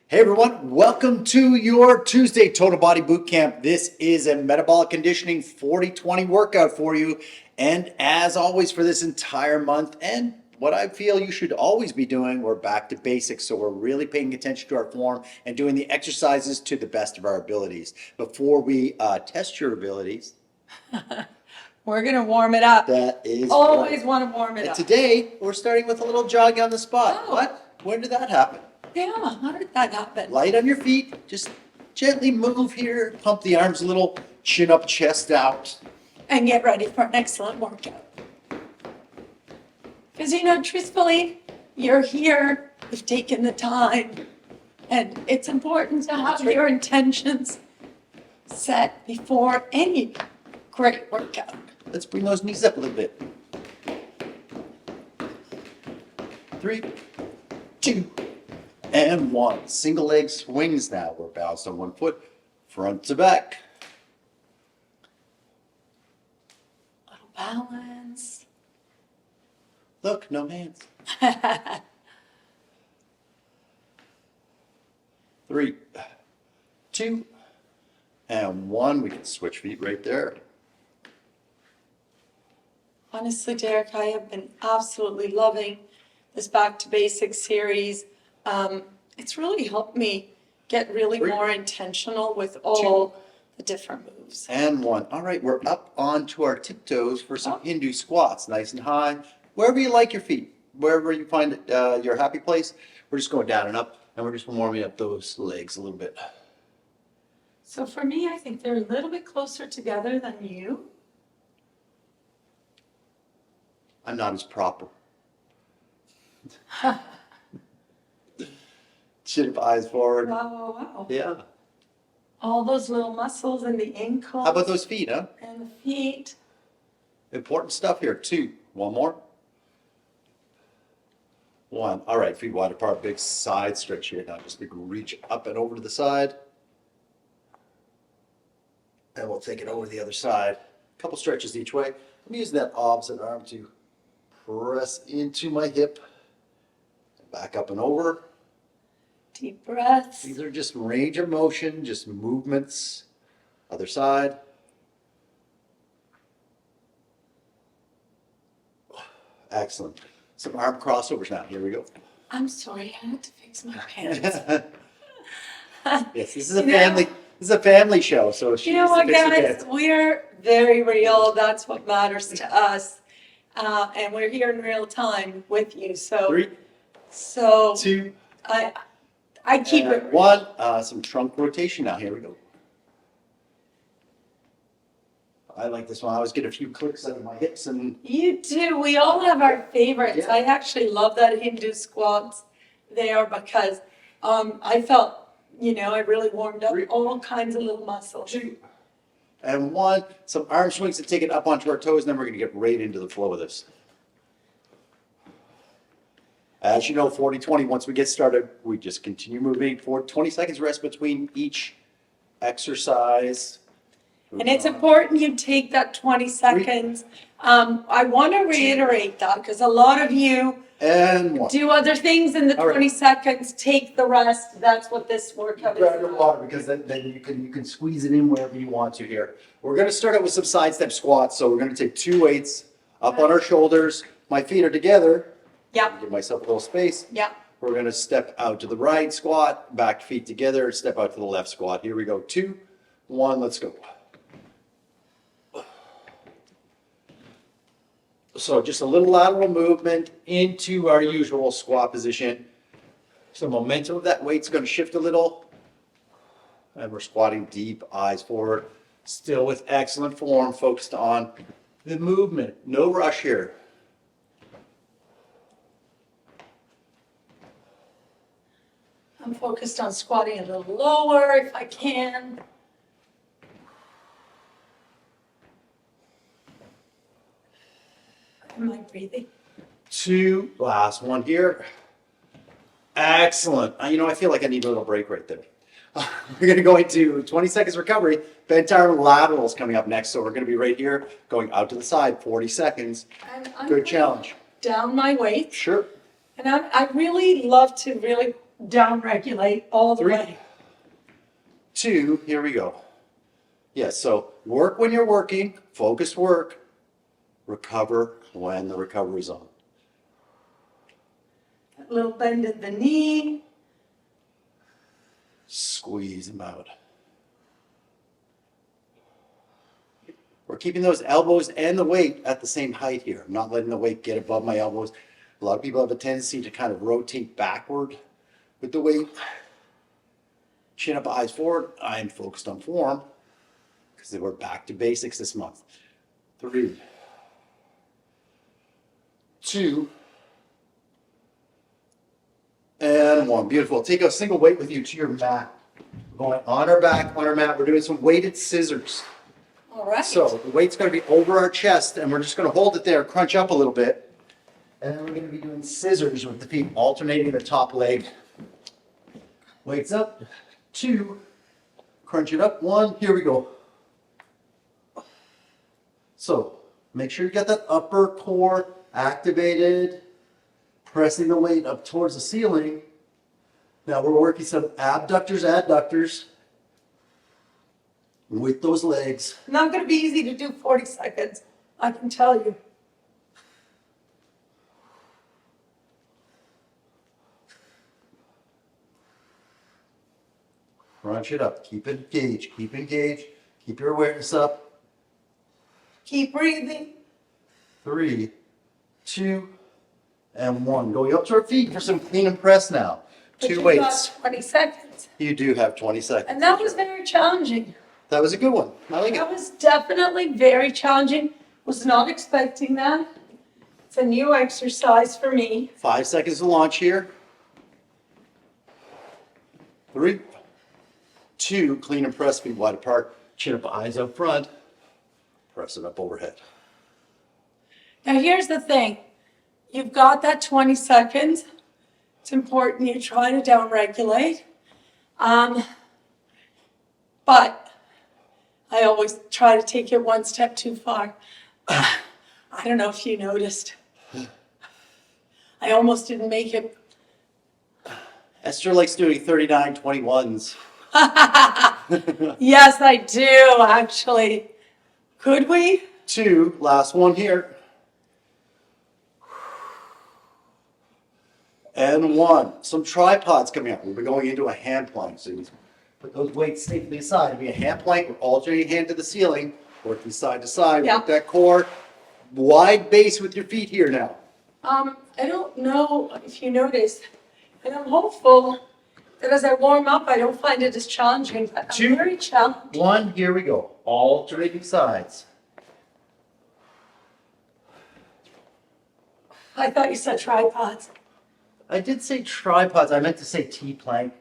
Hey everyone, welcome to your Tuesday Total Body Boot Camp. This is a metabolic conditioning 40-20 workout for you. And as always for this entire month, and what I feel you should always be doing, we're back to basics. So we're really paying attention to our form and doing the exercises to the best of our abilities. Before we test your abilities, We're going to warm it up. that is Always right. want to warm it And up. today we're starting with a little jog on the spot. Oh. What? When did that happen? Yeah, how did that happen? Light on your feet, just gently move here, pump the arms a little, chin up, chest out. And get ready for an excellent workout. Because, truthfully, you're here, you've taken the time, and it's important to have your intentions set before any great workout. Let's bring those knees up a little bit. 3, 2, and 1. Single leg swings now. We're balanced on one foot, front to back. Little balance. Look, no hands. 3, 2, and 1. We can switch feet right there. Honestly, Derek, I have been absolutely loving this Back to Basics series. It's really helped me get really 3, more intentional with all the different moves. And 1. All right, we're up onto our tiptoes for some Hindu squats, nice and high. Wherever you like your feet, wherever you find it, your happy place, we're just going down and up, and we're just warming up those legs a little bit. So for me, I think they're a little bit closer together than you. I'm not as proper. Chin up, eyes forward. Wow. Yeah. All those little muscles in the ankles. How about those feet, huh? And the feet. Important stuff here. 2. One more. 1. All right, feet wide apart, big side stretch here. Now just big reach up and over to the side. And we'll take it over the other side. A couple stretches each way. I'm using that opposite arm to press into my hip. Back up and over. Deep breaths. These are just range of motion, just movements. Other side. Excellent. Some arm crossovers now. Here we go. I'm sorry, I had to fix my pants. Yes, this is a family. This is a family show, so she You know needs to what, fix her guys? pants. We're very real. That's what matters to us. And we're here in real time with you. 3, So 2, I keep and it real. 1. Some trunk rotation now. Here we go. I like this one. I always get a few clicks out of my hips and You do. We all have our favorites. Yeah. I actually love that Hindu squats there because I felt, I really warmed up 3, all kinds of little muscles. 2, and 1. Some arm swings to take it up onto our toes, and then we're going to get right into the flow of this. As you know, 40-20, once we get started, we just continue moving for 20 seconds rest between each exercise. And it's important you take that 20 seconds. I want to reiterate that because a lot of you And 1. do other things in the All right. 20 seconds, take the rest. That's what this workout Grab your is. water because then you can squeeze it in wherever you want to here. We're going to start out with some side step squats. So we're going to take 2 weights up on our shoulders. My feet are together. Yep, Give myself a little space. yep. We're going to step out to the right squat, back feet together, step out to the left squat. Here we go. 2, 1, let's go. So just a little lateral movement into our usual squat position. So momentum of that weight's going to shift a little. And we're squatting deep, eyes forward. Still with excellent form, focused on the movement. No rush here. I'm focused on squatting a little lower if I can. Am I breathing? 2, last one here. Excellent. I feel like I need a little break right there. We're going to go into 20 seconds recovery. Bent arm laterals coming up next. So we're going to be right here, going out to the side, 40 seconds. I'm Good challenge. Down my weight. Sure. And I really love to really down regulate all the 3, way. 2, here we go. Yes, so work when you're working, focused work, recover when the recovery's on. A little bend in the knee. Squeeze them out. We're keeping those elbows and the weight at the same height here. I'm not letting the weight get above my elbows. A lot of people have a tendency to kind of rotate backward with the weight. Chin up, eyes forward. I am focused on form because we're back to basics this month. 3, 2, and 1. Beautiful. Take a single weight with you to your mat. We're going on our back, on our mat. We're doing some weighted scissors. All right. So the weight's going to be over our chest, and we're just going to hold it there, crunch up a little bit. And then we're going to be doing scissors with the feet, alternating the top leg. Weights up. 2. Crunch it up. 1. Here we go. So make sure you got that upper core activated, pressing the weight up towards the ceiling. Now we're working some abductors, adductors with those legs. Not going to be easy to do 40 seconds, I can tell you. Crunch it up. Keep it engaged. Keep engaged. Keep your awareness up. Keep breathing. 3, 2, and 1. Going up to our feet for some clean and press now. But 2 you've weights. got 20 seconds. You do have 20 seconds. And that was very challenging. That was a good one. I like That it. was definitely very challenging. Was not expecting that. It's a new exercise for me. 5 seconds to launch here. 3, 2, clean and press, feet wide apart. Chin up, eyes up front. Press it up overhead. Now here's the thing. You've got that 20 seconds. It's important you try to downregulate. But I always try to take it one step too far. I don't know if you noticed. I almost didn't make it. Esther likes doing 39 21s. Yes, I do, actually. Could we? 2, last one here. And 1. Some tripods coming up. We'll be going into a hand plank. So you put those weights safely aside. It'll be a hand plank. We're alternating hand to the ceiling, working side to side. Yeah. Work that core. Wide base with your feet here now. I don't know if you noticed, and I'm hopeful that as I warm up, I don't find it as challenging, but I'm 2, very challenged. 1, here we go. Alternating sides. I thought you said tripods. I did say tripods. I meant to say T-plank.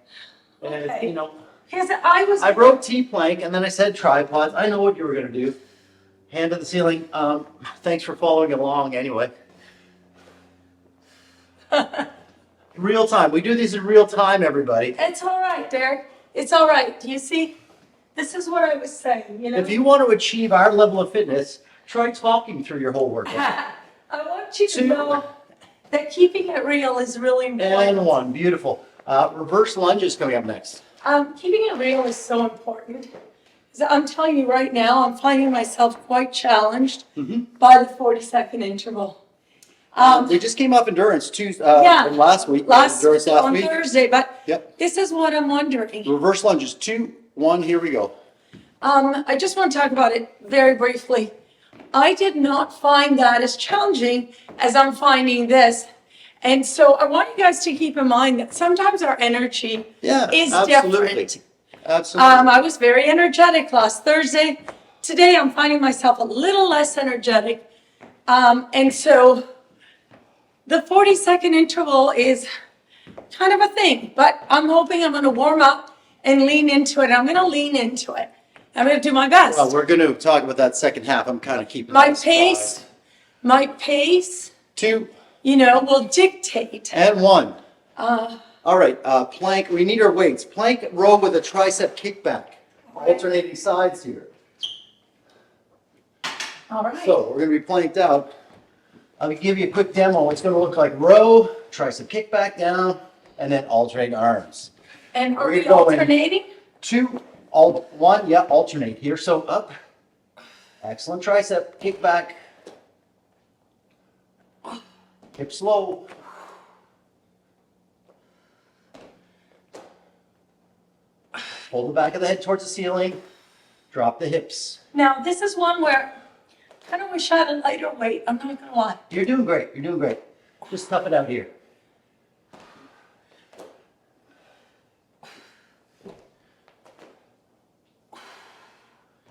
And, Okay. you know, Because I wrote T-plank and then I said tripods. I know what you were going to do. Hand to the ceiling. Thanks for following along anyway. Real time. We do these in real time, everybody. It's all right, Derek. It's all right. Do you see? This is what I was saying, you know? If you want to achieve our level of fitness, try talking through your whole workout. I want you to 2, know that keeping it real is really important. and 1. Beautiful. Reverse lunges coming up next. Keeping it real is so important. 'Cause I'm telling you right now, I'm finding myself quite challenged by the 40-second interval. We just came off endurance Yeah. last week. Endurance last on week. Thursday, but Yep. this is what I'm wondering. Reverse lunges. 2, 1. Here we go. I just want to talk about it very briefly. I did not find that as challenging as I'm finding this. And so I want you guys to keep in mind that sometimes our energy Yeah, is absolutely. different. Absolutely. I was very energetic last Thursday. Today I'm finding myself a little less energetic. And so the 40-second interval is kind of a thing, but I'm hoping I'm going to warm up and lean into it. I'm going to lean into it. I'm going to do my best. Well, we're going to talk about that second half. I'm kind of keeping My that pace, my pace, 2, will dictate. and 1. All right, plank. We need our weights. Plank row with a tricep kickback. Alternating sides here. All right. So we're going to be planked out. I'll give you a quick demo. It's going to look like row, tricep kickback down, and then alternate arms. And are We're we gonna go in alternating? 2, 1, yeah, alternate here. So up, excellent tricep, kick back, hips low. Hold the back of the head towards the ceiling, drop the hips. Now, this is one where I kind of wish I had a lighter weight. I'm not gonna lie. You're doing great, you're doing great. Just tough it out here.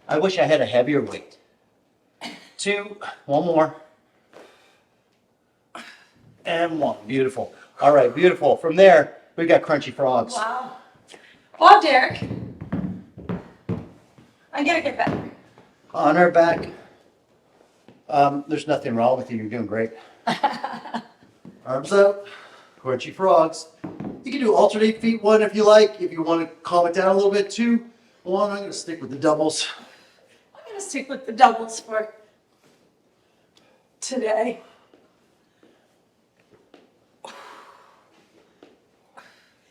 I wish I had a heavier weight. 2, 1 more. And 1, beautiful. All right, beautiful. From there, we got crunchy frogs. Wow. Oh, Derek. I gotta get back. On our back. There's nothing wrong with you, you're doing great. Arms out, crunchy frogs. You can do alternate feet 1 if you like. If you want to calm it down a little bit, 2, 1. I'm gonna stick with the doubles. I'm gonna stick with the doubles for today.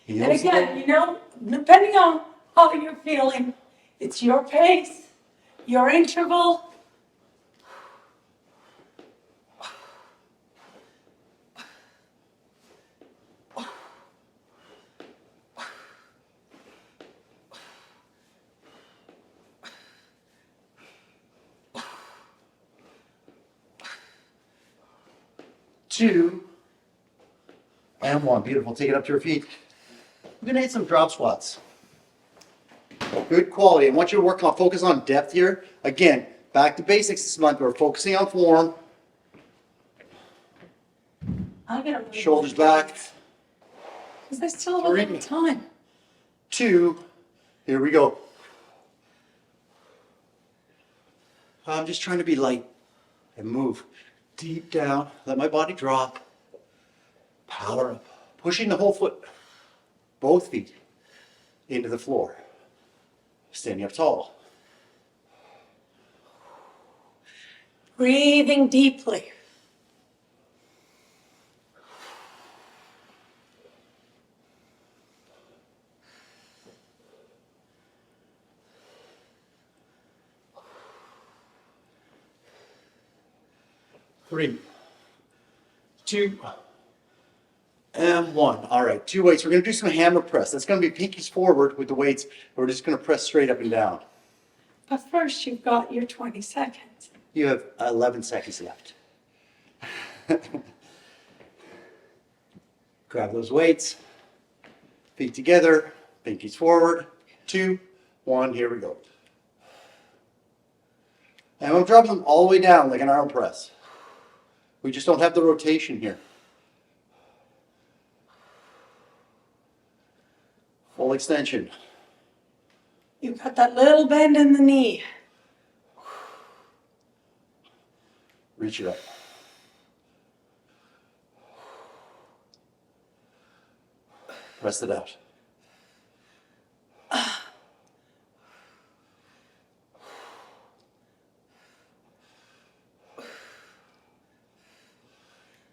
And Heels again, you know, depending on how you're feeling, it's your pace, your interval. Two, and 1. Beautiful. Take it up to your feet. We're going to hit some drop squats. Good quality. And what you're working on, focus on depth here. Again, back to basics this month. We're focusing on form. I'm gonna move Shoulders back. because I still have a little time. 2. Here we go. I'm just trying to be light and move deep down. Let my body drop. Power up. Pushing the whole foot, both feet, into the floor. Standing up tall. Breathing deeply. Three, 2, and 1. All right, 2 weights. We're going to do some hammer press. That's going to be pinkies forward with the weights. We're just going to press straight up and down. But first, you've got your 20 seconds. You have 11 seconds left. Grab those weights. Feet together. Pinkies forward. 2, 1. Here we go. And I'm dropping them all the way down like an arm press. We just don't have the rotation here. Full extension. You've got that little bend in the knee. Reach it up. Press it out.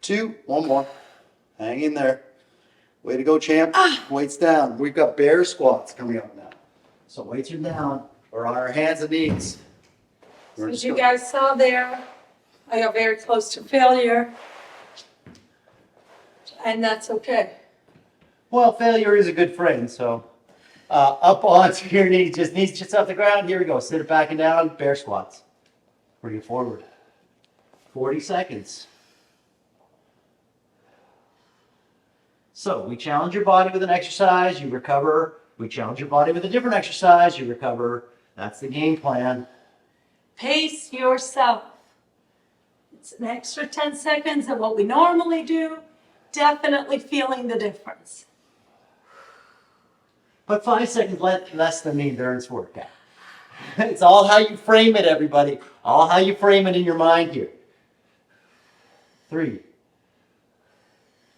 Two, 1 more. Hang in there. Way to go, champ. Weights down. We've got bear squats coming up now. So weights are down. We're on our hands and knees. We're As just you going- guys saw there, I got very close to failure. And that's okay. Well, failure is a good friend, so up onto your knees, just off the ground. Here we go. Sit it back and down, bear squats. Bring it forward. 40 seconds. So we challenge your body with an exercise, you recover. We challenge your body with a different exercise, you recover. That's the game plan. Pace yourself. It's an extra 10 seconds of what we normally do. Definitely feeling the difference. But 5 seconds less than the endurance workout. It's all how you frame it, everybody. All how you frame it in your mind here. 3,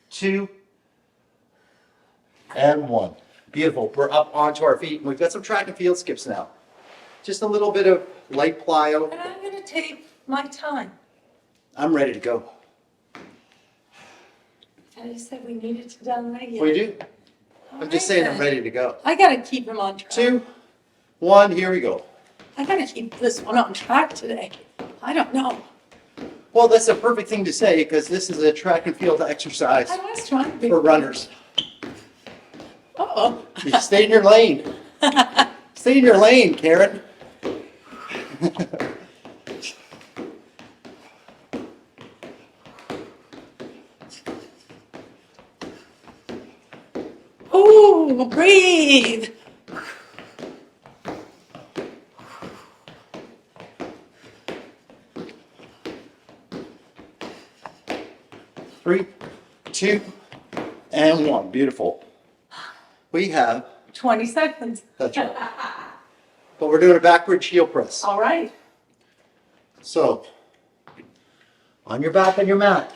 2, and 1. Beautiful. We're up onto our feet. We've got some track and field skips now. Just a little bit of light plyo. And I'm going to take my time. I'm ready to go. Daddy said we needed to downregulate. We do. I'm just saying I'm ready to go. I gotta keep him on track. 2, 1, here we go. I gotta keep this one on track today. I don't know. Well, that's a perfect thing to say because this is a track and field exercise I was trying to be. for runners. Uh-oh. You stay in your lane. Stay in your lane, Karen. Ooh, breathe. 3, 2, and 1. Beautiful. We have, 20 seconds. that's right. But we're doing a backward heel press. All right. So, on your back on your mat,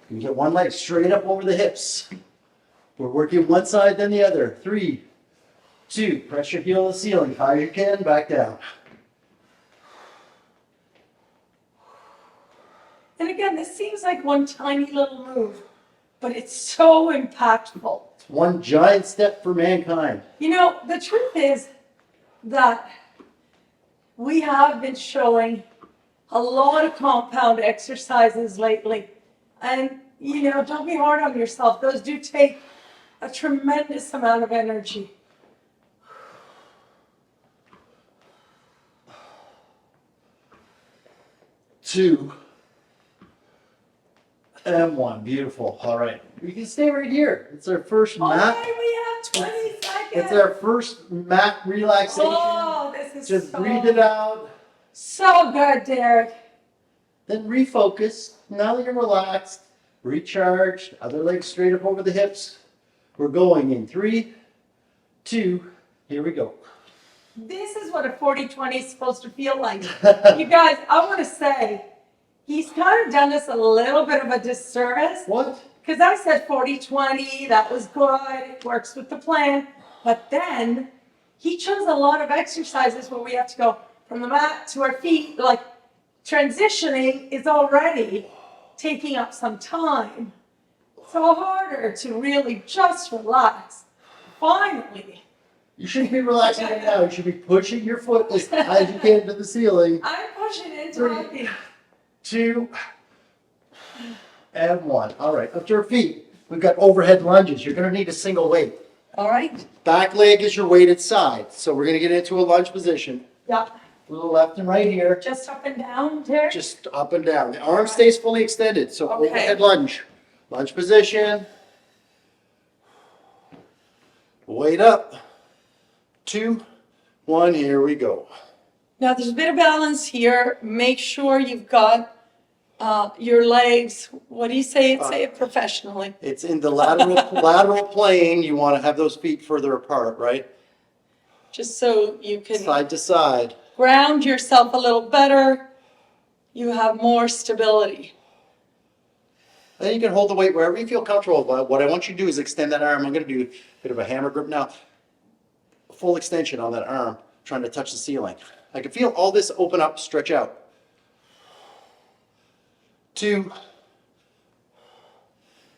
you get one leg straight up over the hips. We're working one side then the other. 3, 2, press your heel to the ceiling, high as you can, back down. And again, this seems like one tiny little move, but it's so impactful. It's one giant step for mankind. You know, the truth is that we have been showing a lot of compound exercises lately. And, you know, don't be hard on yourself. Those do take a tremendous amount of energy. 2, and 1. Beautiful. All right. You can stay right here. It's our first mat. Okay, we have 20 seconds. It's our first mat relaxation. Oh, this is Just so, breathe it out. so good, Derek. Then refocus. Now that you're relaxed, recharged, other leg straight up over the hips. We're going in 3, 2, here we go. This is what a 40-20 is supposed to feel like. You guys, I want to say, he's kind of done us a little bit of a disservice. What? Because I said 40-20, that was good, it works with the plan. But then he chose a lot of exercises where we have to go from the mat to our feet. Like transitioning is already taking up some time. So harder to really just relax. Finally. You shouldn't be relaxing right now. You should be pushing your foot as high as you can to the ceiling. I'm pushing into 3, 2, and 1. All right, up to our feet. We've got overhead lunges. You're going to need a single weight. All right. Back leg is your weighted side. So we're going to get into a lunge position. Yeah. A little left and right here. Just up and down, Derek? Just up and down. The arm stays fully extended. So Okay. overhead lunge. Lunge position. Weight up. 2, 1, here we go. Now there's a bit of balance here. Make sure you've got your legs, what do you say it? Say it professionally. It's in the lateral plane. You want to have those feet further apart, right? Just so you can Side to side. ground yourself a little better. You have more stability. Then you can hold the weight wherever you feel comfortable. But what I want you to do is extend that arm. I'm going to do a bit of a hammer grip now. Full extension on that arm, trying to touch the ceiling. I can feel all this open up, stretch out. 2,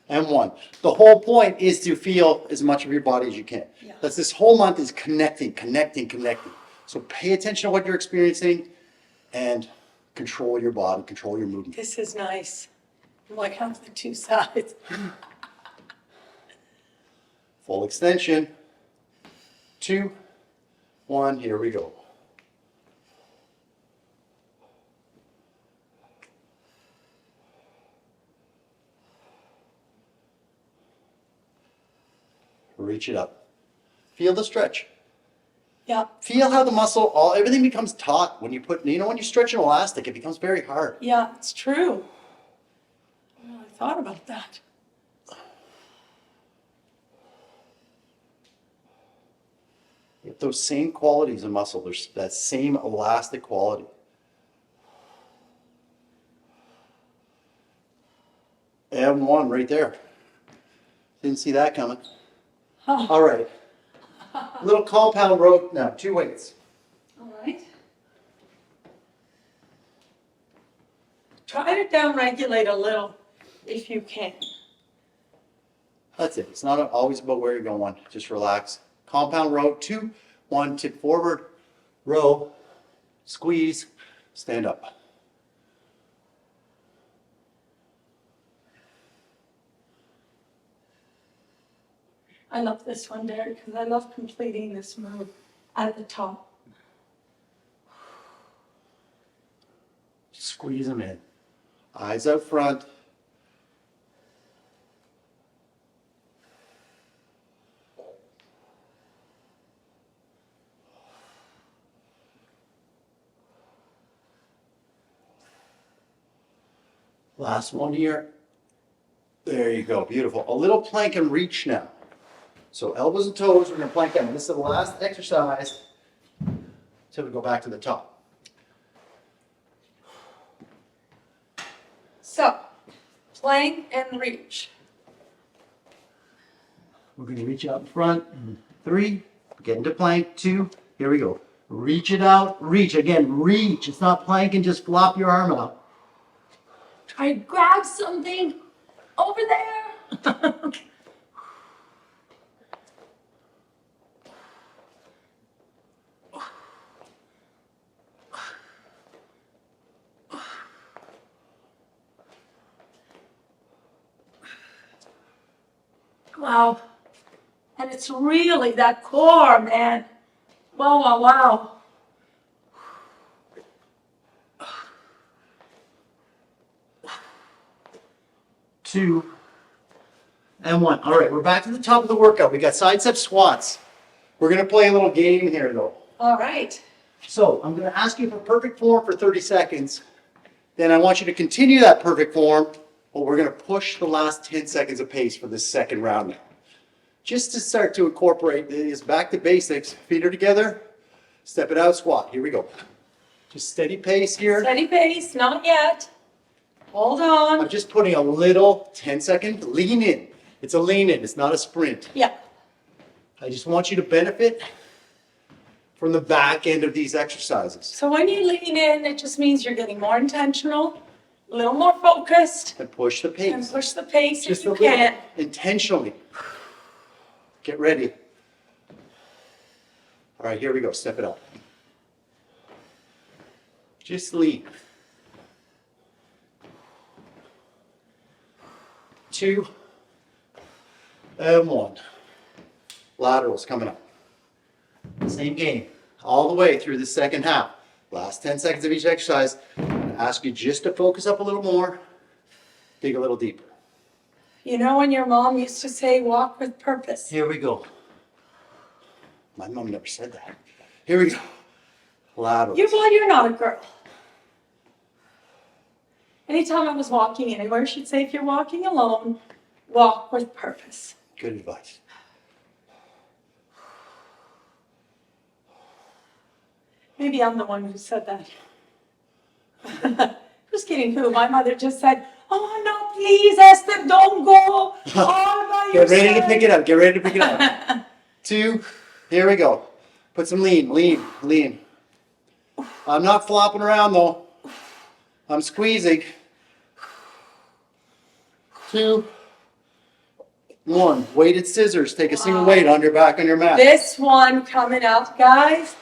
and 1. The whole point is to feel as much of your body as you can. Yeah. That's this whole month is connecting. So pay attention to what you're experiencing and control your body, control your movement. This is nice. I'm like have the two sides. Full extension. 2, 1, here we go. Reach it up. Feel the stretch. Yeah. Feel how the muscle, everything becomes taut when you put, when you stretch an elastic, it becomes very hard. Yeah, it's true. Oh, I thought about that. With those same qualities of muscle, there's that same elastic quality. And 1 right there. Didn't see that coming. Oh. All right. Little compound row now, 2 weights. All right. Try to downregulate a little if you can. That's it. It's not always about where you're going. Just relax. Compound row, 2, 1, tip forward, row, squeeze, stand up. I love this one, Derek, because I love completing this move at the top. Squeeze them in. Eyes out front. Last one here. There you go. Beautiful. A little plank and reach now. So elbows and toes, we're going to plank down. This is the last exercise until we go back to the top. So, plank and reach. We're going to reach out in front. 3, get into plank. 2, here we go. Reach it out, reach. Again, reach. It's not plank and just flop your arm out. Try to grab something over there. Wow. And it's really that core, man. Wow, wow, wow. Two, and 1. All right, we're back to the top of the workout. We got side step squats. We're going to play a little game here, though. All right. So I'm going to ask you for perfect form for 30 seconds. Then I want you to continue that perfect form, but we're going to push the last 10 seconds of pace for this second round now. Just to start to incorporate this back to basics. Feet are together. Step it out, squat. Here we go. Just steady pace here. Steady pace, not yet. Hold on. I'm just putting a little 10-second lean in. It's a lean in. It's not a sprint. Yeah. I just want you to benefit from the back end of these exercises. So when you lean in, it just means you're getting more intentional, a little more focused, And push the and pace. push the pace Just if you a little. can. Intentionally. Get ready. All right, here we go. Step it up. Just lean. 2, and 1. Laterals coming up. Same game. All the way through the second half. Last 10 seconds of each exercise. I'm going to ask you just to focus up a little more. Dig a little deeper. You know when your mom used to say, walk with purpose? Here we go. My mom never said that. Here we go. Laterals. You're not a girl. Anytime I was walking anywhere, she'd say, if you're walking alone, walk with purpose. Good advice. Maybe I'm the one who said that. Who's kidding who? My mother just said, oh no, please, Esther, don't go all by Get yourself. ready to pick it up. Get ready to pick it up. 2, here we go. Put some lean, lean, lean. I'm not flopping around though. I'm squeezing. 2, 1. Weighted scissors. Take a single weight on your back on your mat. This one coming up, guys.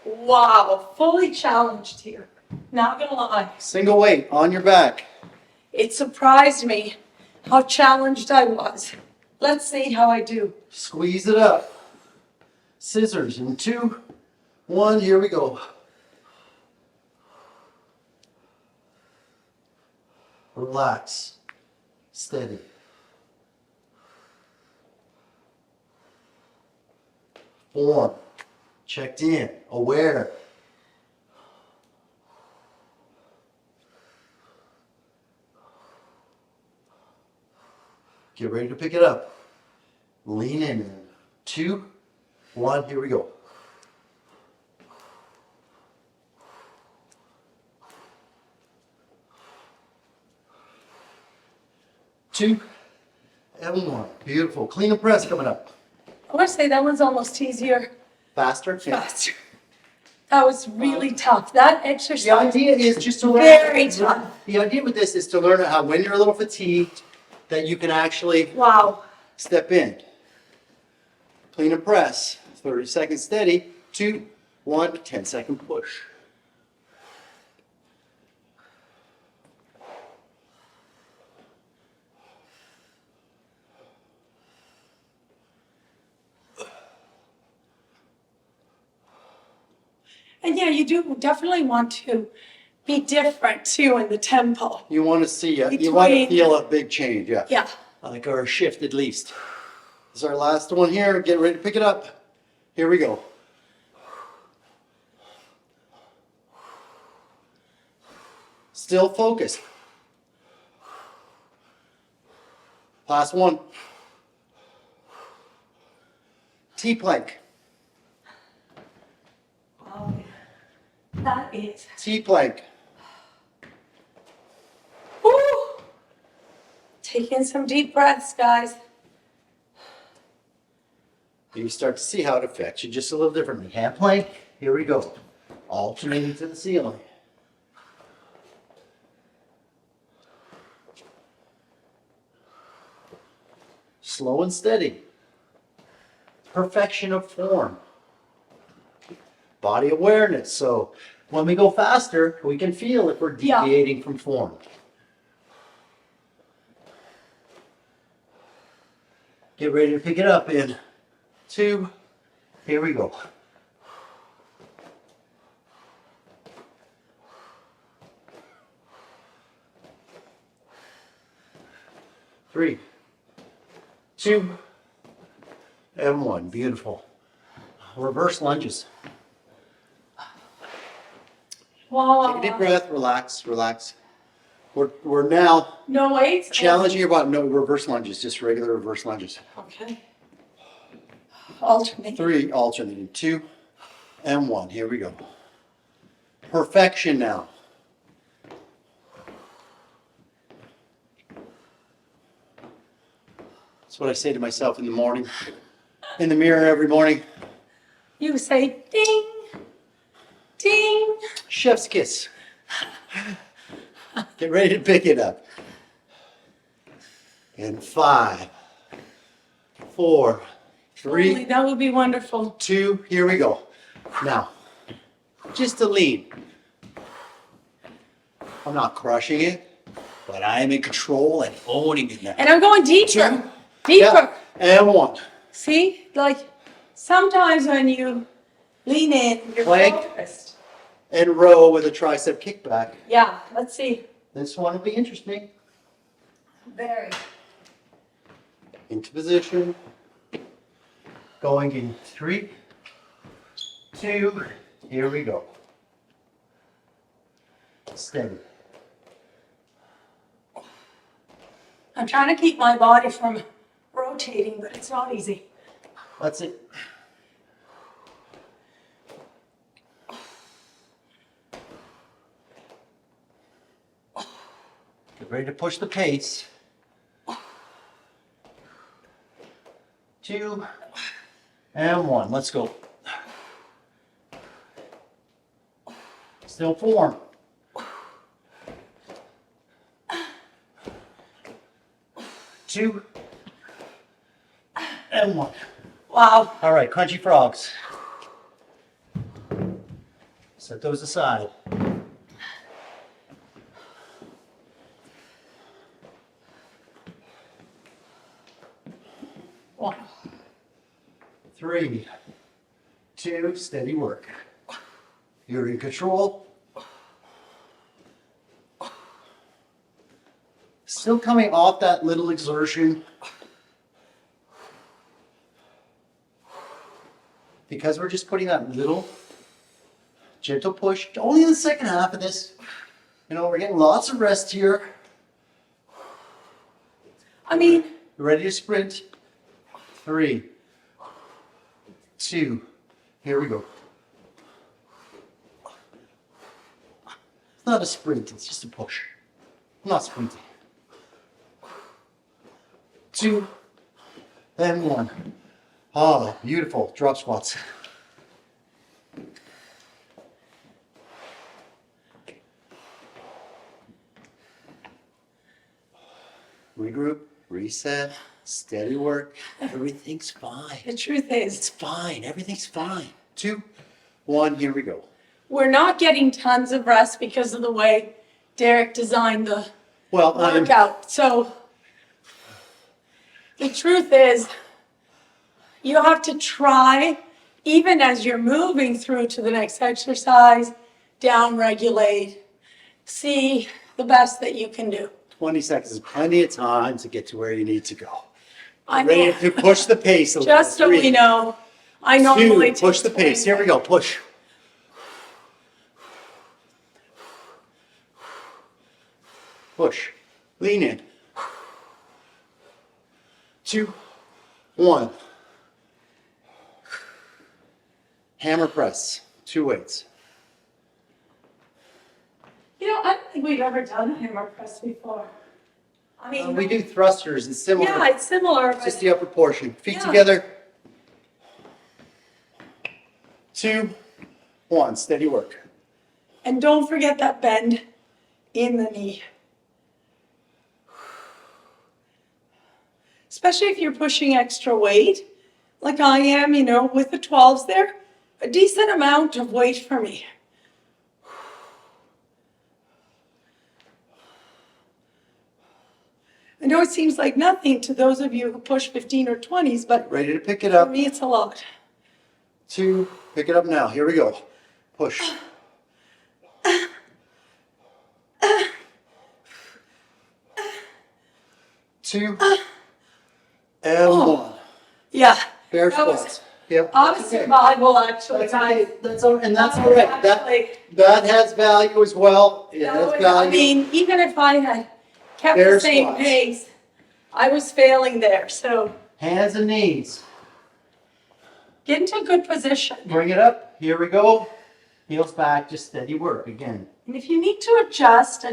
Wow, fully challenged here. Not gonna lie. Single weight on your back. It surprised me how challenged I was. Let's see how I do. Squeeze it up. Scissors in 2, 1. Here we go. Relax. Steady. 4. Checked in. Aware. 'Get ready to pick it up. Lean in. 2, 1. Here we go. Two, and 1. Beautiful. Clean and press coming up. I want to say that one's almost easier. Faster. Faster. That was really tough. That The exercise. idea is just to learn. Very tough. The idea with this is to learn how, when you're a little fatigued, that you can actually Wow. Step in. Clean and press. 30 seconds steady. 2, 1, 10-second push. And yeah, you do definitely want to be different too in the tempo. You want to see, you want to feel a big change, yeah. Yeah. Like, or a shift at least. This is our last one here. Get ready to pick it up. Here we go. Still focused. Last one. T-plank. Wow. That is. T-plank. Woo! Taking some deep breaths, guys. You start to see how it affects you just a little differently. Hand plank. Here we go. Alternating to the ceiling. Slow and steady. Perfection of form. Body awareness. So when we go faster, we can feel if we're deviating from form. Get ready to pick it up in 2. Here we go. 3, 2, and 1. Beautiful. Reverse lunges. Wow. Take a deep breath, relax, relax. We're now No weights? challenging your body. No reverse lunges, just regular reverse lunges. Okay. Alternate. 3, alternating. 2, and 1. Here we go. Perfection now. That's what I say to myself in the morning. In the mirror every morning. You say ding, ding. Chef's kiss. Get ready to pick it up. In 5, 4, 3, Holy, that would be wonderful. 2, here we go. Now, just a lean. I'm not crushing it, but I am in control and owning it now. And I'm going deeper. 2, Deeper. yeah, and 1. See, like sometimes when you lean in, you're Plank. focused. And row with a tricep kickback. Yeah, let's see. This one will be interesting. Very. Into position. Going in 3, 2, here we go. Steady. I'm trying to keep my body from rotating, but it's not easy. That's it. Get ready to push the pace. 2, and 1. Let's go. Still form. 2, and 1. Wow. All right, crunchy frogs. Set those aside. Wow. 3, 2, steady work. You're in control. Still coming off that little exertion. Because we're just putting that little gentle push, only in the second half of this. You know, we're getting lots of rest here. I mean, You ready to sprint? 3, 2, here we go. It's not a sprint, it's just a push. I'm not sprinting. 2, and 1. Oh, beautiful. Drop squats. Regroup, reset, Steady work. Everything's fine. The truth It's is, fine. Everything's fine. 2, 1, here we go. we're not getting tons of rest because of the way Derek designed the Well, workout. So the truth is, you have to try, even as you're moving through to the next exercise, down regulate, see the best that you can do. 20 seconds is plenty of time to get to where you need to go. I Ready know. to push the pace a little. Just so we 3, know, I 2, normally push the take pace. Here we go. Push. Push. Lean in. 2, 1. Hammer press. 2 weights. You know, I don't think we've ever done a hammer press before. I mean, We do thrusters. It's similar. yeah, it's similar, It's just but the upper portion. Feet Yeah. together. 2, 1. Steady work. and don't forget that bend in the knee. Especially if you're pushing extra weight, like I am, you know, with the 12s there, a decent amount of weight for me. I know it seems like nothing to those of you who push 15 or 20s, but Ready to pick it for up. me it's a lot. 2, pick it up now. Here we go. Push. 2, and 1. Yeah. Bear That was squats. Yep. out of Okay. survival, actually, That's guys. okay. That's all, and that's That all was right. actually- That has value as well. It That has was- value. I mean, even if I had kept Bear the same squats. pace, I was failing there. So Hands and knees. get into a good position. Bring it up. Here we go. Heels back. Just steady work again. And if you need to adjust.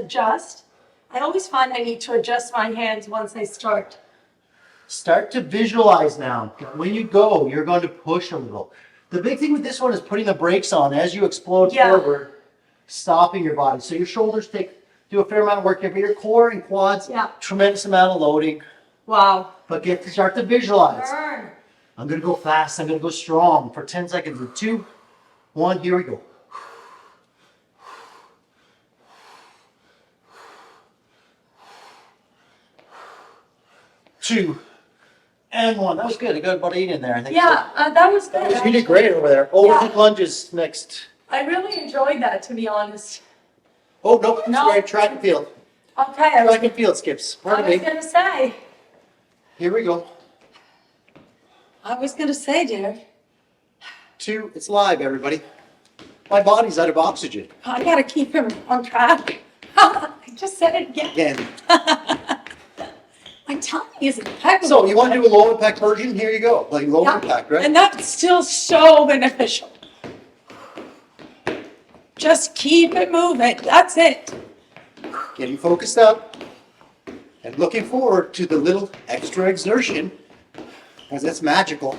I always find I need to adjust my hands once I start. Start to visualize now. When you go, you're going to push a little. The big thing with this one is putting the brakes on as you explode Yeah. forward, stopping your body. So your shoulders do a fair amount of work here, but your core and quads, Yeah. tremendous amount of loading. Wow. But start to visualize. Burn. I'm going to go fast. I'm going to go strong for 10 seconds. 2, 1, here we go. Two, and 1. That was good. I got about 8 in there, I think. Yeah, that was good. You did great over there. Overhead Yeah. lunges next. I really enjoyed that, to be honest. Oh, nope. No. Sorry, track and field. Okay, Track and field skips. I Pardon was me. gonna say, Here we go. Derek, 2, it's live, everybody. My body's out of oxygen. I gotta keep him on track. I just said it again. Again. My tummy is impeccable. So, you want to do a low impact version? Here you go. Like low Yeah. impact, right? And that's still so beneficial. Just keep it moving. That's it. Getting focused up and looking forward to the little extra exertion because it's magical.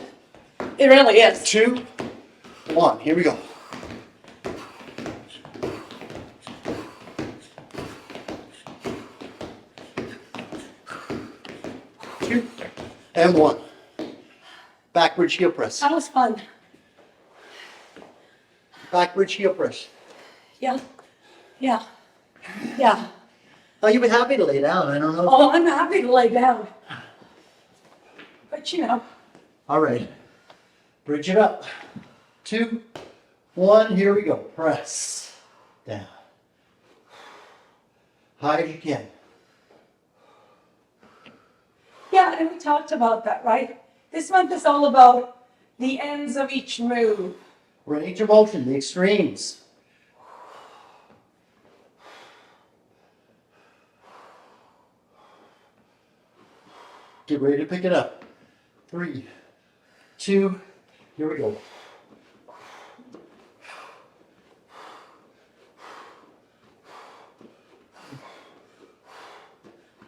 It really is. 2, 1, here we go. Two, and 1. Backward heel press. That was fun. Backward heel press. Yeah. Yeah. Yeah. Oh, you've been happy to lay down. I don't know. Oh, I'm happy to lay down. But you know, All right. Bridge it up. 2, 1, here we go. Press down. High as you can. yeah, and we talked about that, right? This month is all about the ends of each move. Range of motion, the extremes. Get ready to pick it up. 3, 2, here we go.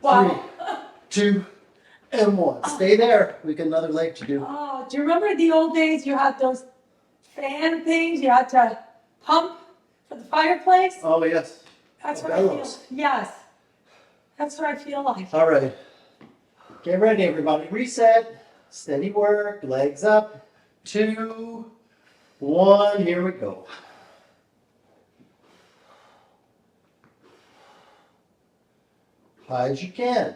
Wow. 3, 2, and 1. Stay there. We got another leg to do. Oh, do you remember the old days you had those fan things you had to pump for the fireplace? Oh, yes. That's Oh, what I feel. bellows. Yes. That's what I feel like. All right. Get ready, everybody. Reset. Steady work. Legs up. 2, 1. Here we go. High as you can.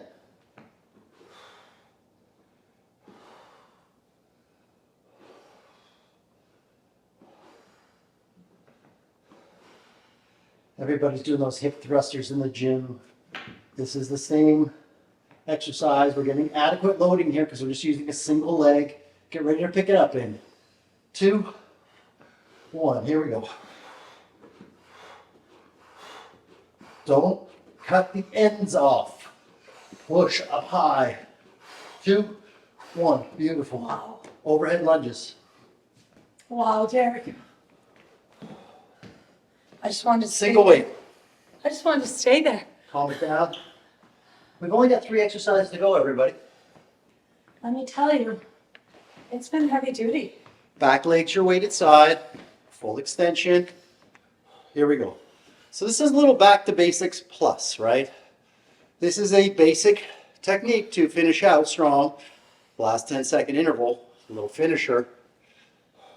Everybody's doing those hip thrusters in the gym. This is the same exercise. We're getting adequate loading here because we're just using a single leg. Get ready to pick it up in 2, 1. Here we go. Don't cut the ends off. Push up high. 2, 1. Beautiful. Wow. Overhead lunges. Wow, Derek. I just wanted to Single stay weight. I just wanted to stay there. Calm it down. We've only got 3 exercises to go, everybody. Let me tell you, it's been heavy duty. Back legs your weighted side. Full extension. Here we go. So this is a little back to basics plus, right? This is a basic technique to finish out strong. Last 10-second interval, a little finisher.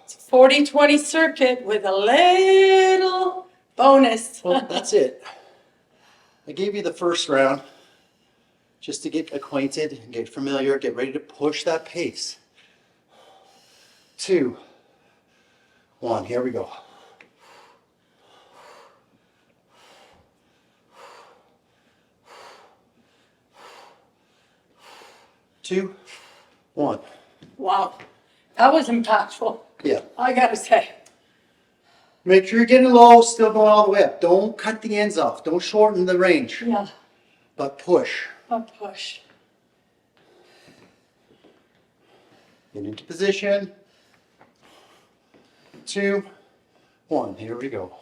It's a 40-20 circuit with a little bonus. Well, that's it. I gave you the first round just to get acquainted and get familiar, get ready to push that pace. 2, 1, here we go. Two, 1. Wow, that was impactful, Yeah. I gotta say. Make sure you're getting low, still going all the way up. Don't cut the ends off. Don't shorten the range, Yeah, but push. a push. Get into position. 2, 1. Here we go.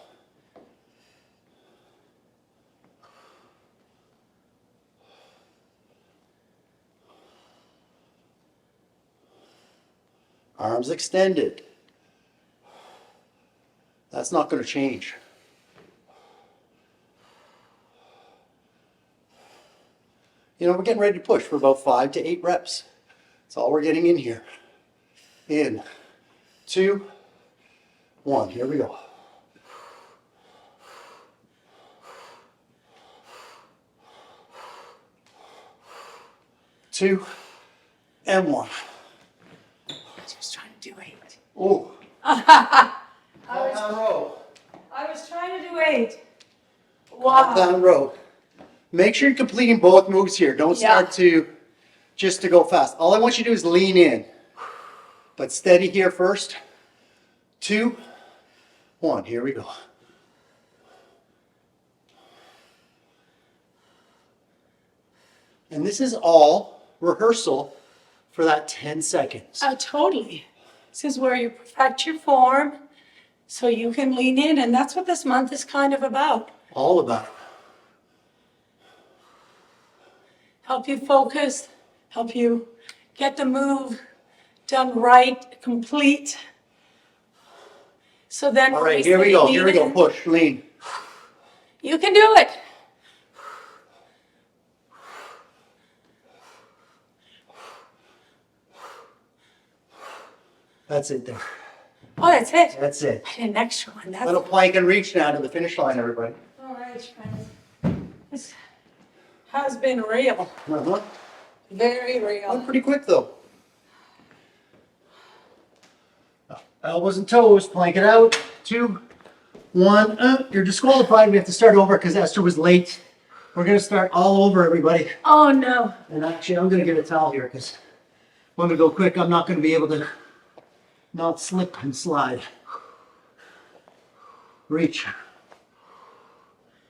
Arms extended. That's not going to change. You know, we're getting ready to push for about 5 to 8 reps. That's all we're getting in here. In 2, 1. Here we go. Two and 1. Just trying to do 8. Oh, I down row. was trying to do 8. Up Wow. down row. Make sure you're completing both moves here. Don't start just to go fast. All I want you to do is lean in. But steady here first. 2, 1. Here we go. And this is all rehearsal for that 10 seconds. Totally. This is where you perfect your form so you can lean in, and that's what this month is kind of about. All about it. Help you focus, help you get the move done right, complete. So then All when right, say here we go. lean Here we go. in, Push, lean. you can do it. That's it there. Oh, that's it. That's it. I did an extra one. That's Little plank and reach now to the finish line, everybody. all right, friends. This has been real. Uh-huh. Very real. Went pretty quick though. Elbows and toes, plank it out. 2, 1. You're disqualified. We have to start over because Esther was late. We're gonna start all over, everybody. Oh no. And actually, I'm gonna get a towel here because when we go quick, I'm not gonna be able to not slip and slide. Reach.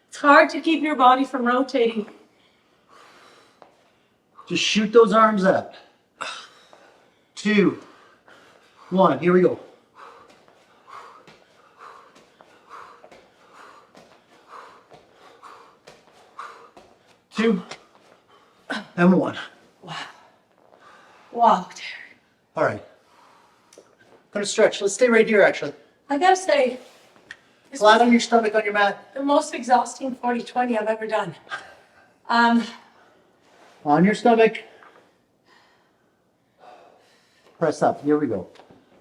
It's hard to keep your body from rotating. Just shoot those arms up. 2, 1. Here we go. Two and 1. Wow. All right. Gonna stretch. Let's stay right here, actually. I gotta say, this Flat was on your stomach on your mat. the most exhausting 40-20 I've ever done. On your stomach. press up. Here we go.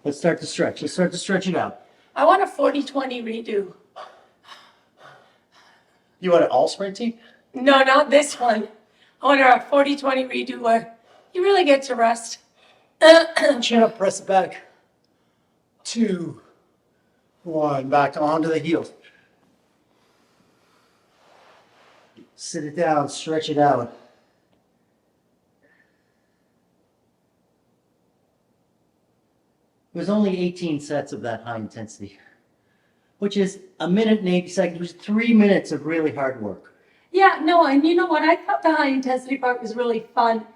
Let's start to stretch. Let's start to stretch it out. I want a 40-20 redo. You want it all sprinting? No, not this one. I want a 40-20 redo where you really get to rest. Chin up, press it back. 2, 1, back onto the heels. Sit it down, stretch it out. It was only 18 sets of that high intensity, which is 1 minute and 80 seconds, which is 3 minutes of really hard work. Yeah, no, and you know what? I thought the high intensity part was really fun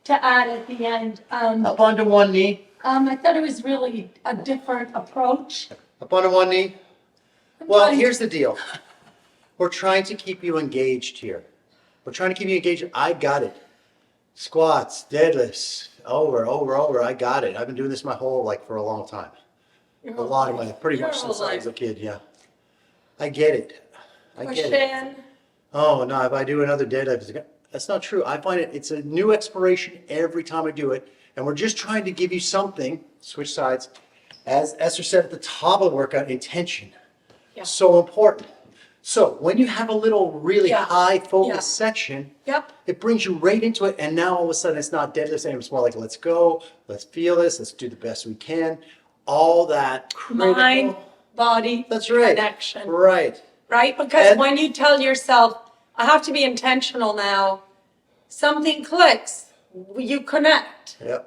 to add at the end. Up onto one knee. I thought it was really a different approach. Up onto one knee. Well, here's the deal. We're trying to keep you engaged here. We're trying to keep you engaged. I got it. Squats, deadlifts, over. I got it. I've been doing this my whole, for a long time. A lot of my, pretty much since I was a kid, yeah. I get it. I get it. Oh, no, if I do another deadlift, that's not true. I find it's a new exploration every time I do it. And we're just trying to give you something, switch sides, as Esther said at the top of the workout, intention. Yeah. So important. So when you have a little really high focus section, it brings you right into it. And now all of a sudden it's not deadlifts anymore. It's more like, let's go, let's feel this, let's do the best we can. All that critical. Mind, body, that's right. connection. Right. Right? Because when you tell yourself, I have to be intentional now, something clicks. You connect. Yep.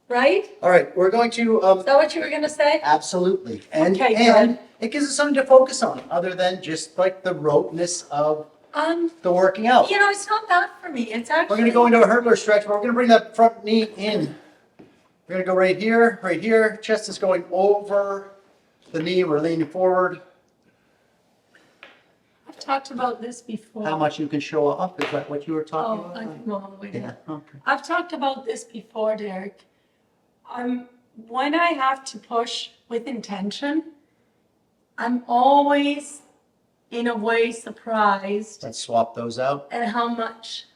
Right? All right, we're going to... Is that what you were going to say? Absolutely. And Okay, it gives us something to focus on other than just the roteness of the working out. You know, it's not that for me. It's actually... We're going to go into a hurdler stretch, but we're going to bring that front knee in. We're going to go right here. Chest is going over the knee. We're leaning forward. I've talked about this before. How much you can show up? Is that what you were talking about? I can go all the way down. Yeah, okay. I've talked about this before, Derek. When I have to push with intention, I'm always, in a way, surprised Let's swap those out. at how much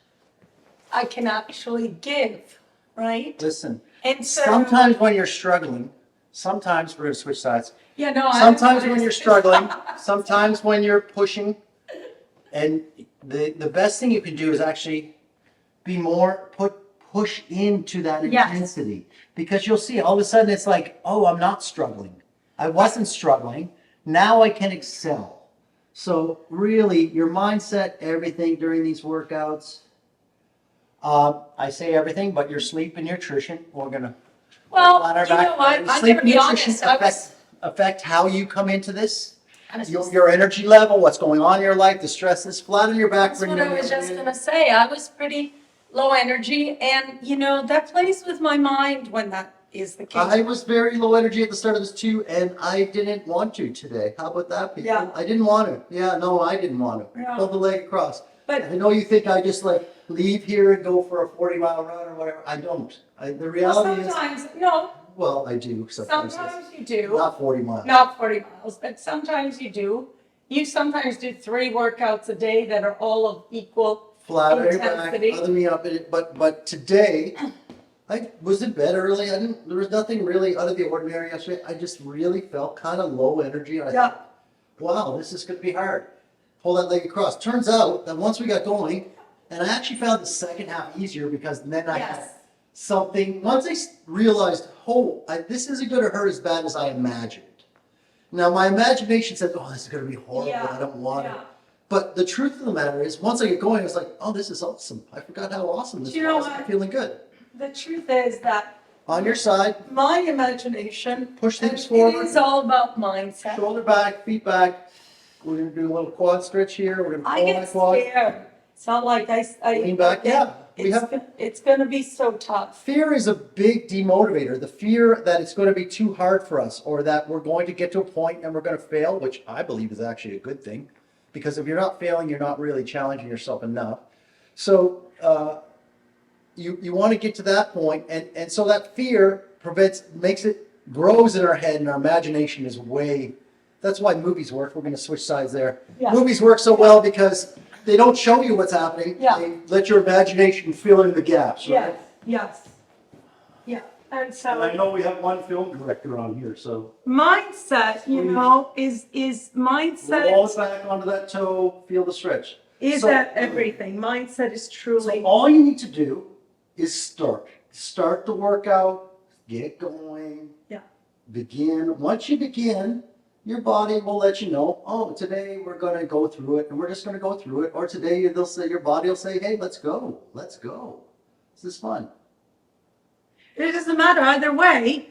I can actually give, right? Listen, And so, sometimes when you're struggling, sometimes we're going to switch sides. yeah, no, Sometimes when you're struggling, sometimes when you're pushing, and the best thing you can do is actually be more push into that intensity, because you'll see all of a sudden it's like, oh, I'm not struggling. I wasn't struggling. Now I can excel. So really, your mindset, everything during these workouts. I say everything, but your sleep and nutrition. We're gonna well, flat our you know back. what? I'm Sleep going to be nutrition honest. affect how you come into this. Your energy level, what's going on in your life, the stresses, flat on your back. That's what I was just going to say. I was pretty low energy, and that plays with my mind when that is the case. I was very low energy at the start of this too, and I didn't want to today. How about that, people? Yeah. I didn't want to. Yeah, no, I didn't want to. Yeah. Pull the leg across. But I know you think I just leave here and go for a 40-mile run or whatever. I don't. The reality is, well, I do sometimes. Sometimes you do. Not 40 miles. Not 40 miles, but sometimes you do. You sometimes do 3 workouts a day that are all of equal Flat on your back, intensity. other me up in it. But today, I was in bed early. There was nothing really out of the ordinary yesterday. I just really felt kind of low energy. And I thought, wow, this is going to be hard. Pull that leg across. Turns out that once we got going, and I actually found the second half easier, because then I had something. Once I realized, this isn't going to hurt as bad as I imagined. Now, my imagination said, oh, this is going to be horrible. I don't want it. But the truth of the matter is, once I get going, I was like, oh, this is awesome. I forgot how awesome this was. I'm feeling good. The truth is that On your side, my imagination, push things it forward. is all about mindset. Shoulder back, feet back. We're going to do a little quad stretch here. We're going to I pull get that quad. scared. It's not like I Lean back. Yeah. It's going to be so tough. Fear is a big demotivator. The fear that it's going to be too hard for us, or that we're going to get to a point and we're going to fail, which I believe is actually a good thing, because if you're not failing, you're not really challenging yourself enough. So you want to get to that point, and so that fear grows in our head, and our imagination is that's why movies work. We're going to switch sides there. Yeah. Movies work so well because they don't show you what's happening. Yeah. They let your imagination fill in the gaps, right? Yes. Yeah. And And I so know we have one film director on here, so mindset, you know, is roll mindset it back onto that toe, feel the stretch. is So- that everything. Mindset is So truly. all you need to do is start. Start the workout, get going. Yeah. Begin. Once you begin, your body will let you know, oh, today we're going to go through it and we're just going to go through it. Or today they'll say, your body will say, hey, let's go. Let's go. This is fun. It doesn't matter either way.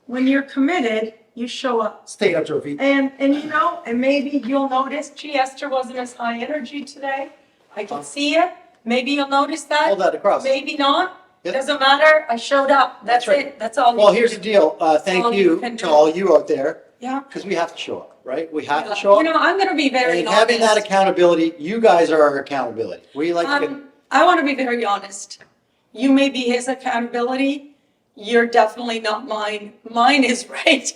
When you're committed, you show up. Stay up, Trophy. And you know, and maybe you'll notice, gee, Esther wasn't as high energy today. I can see it. Maybe you'll notice that. Hold that across. Maybe not. Yep. Doesn't matter. I showed up. That's right. it. That's all. Well, you here's the can deal. all Thank you you can to do. all you out there, do. Yeah. because we have to show up, right? We have to show You up. know, I'm going to be very And honest. having that accountability, you guys are our accountability. We like to get, I want to be very honest. You may be his accountability. You're definitely not mine. Mine is right.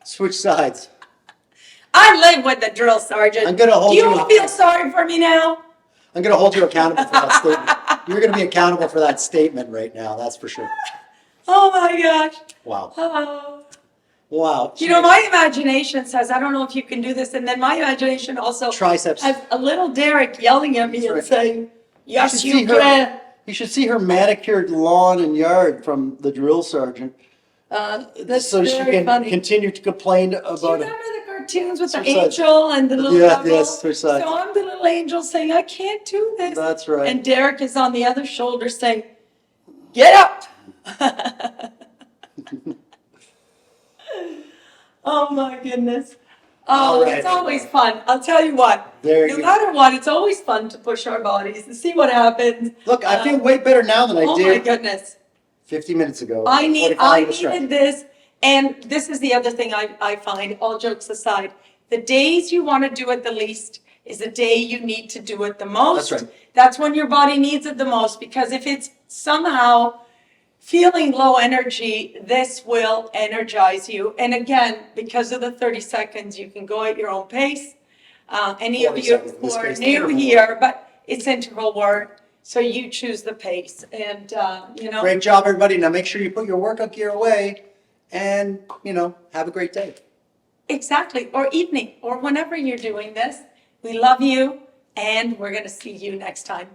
switch sides. I live with the drill sergeant. I'm gonna hold Do you you- all feel sorry for me now? I'm going to hold you accountable for that statement. You're going to be accountable for that statement right now, that's for sure. Oh my gosh. Wow. Oh. Wow. You know, my imagination says, I don't know if you can do this. And then my imagination also Triceps. has a little Derek yelling at me That's and right. saying, yes, should you see her. can. You should see her manicured lawn and yard from the drill sergeant. That's so she very can funny. continue to complain Do you about it. remember the cartoons with the Switch sides. angel and the little Yeah, devil? yes, switch sides. So I'm the little angel saying, I can't do this. That's right. And Derek is on the other shoulder saying, get up. Oh my goodness. Oh, All right. it's always fun. I'll tell you what. There No you go. matter what, it's always fun to push our bodies and see what happens. Look, I feel way better now than I Oh my did goodness. 50 minutes ago. I 45 minutes needed this. And this is the other thing I find, all jokes aside, the days you want to do it the least is the day you need to do it the most. That's right. That's when your body needs it the most, because if it's somehow feeling low energy, this will energize you. And again, because of the 30 seconds, you can go at your own pace. Any of 40 you seconds, in who this are case, new interval here, but it's interval work, so you choose the pace. And, you know. Great job, everybody. Now make sure you put your workout gear away and, have a great day. Exactly, or evening, or whenever you're doing this. We love you, and we're going to see you next time.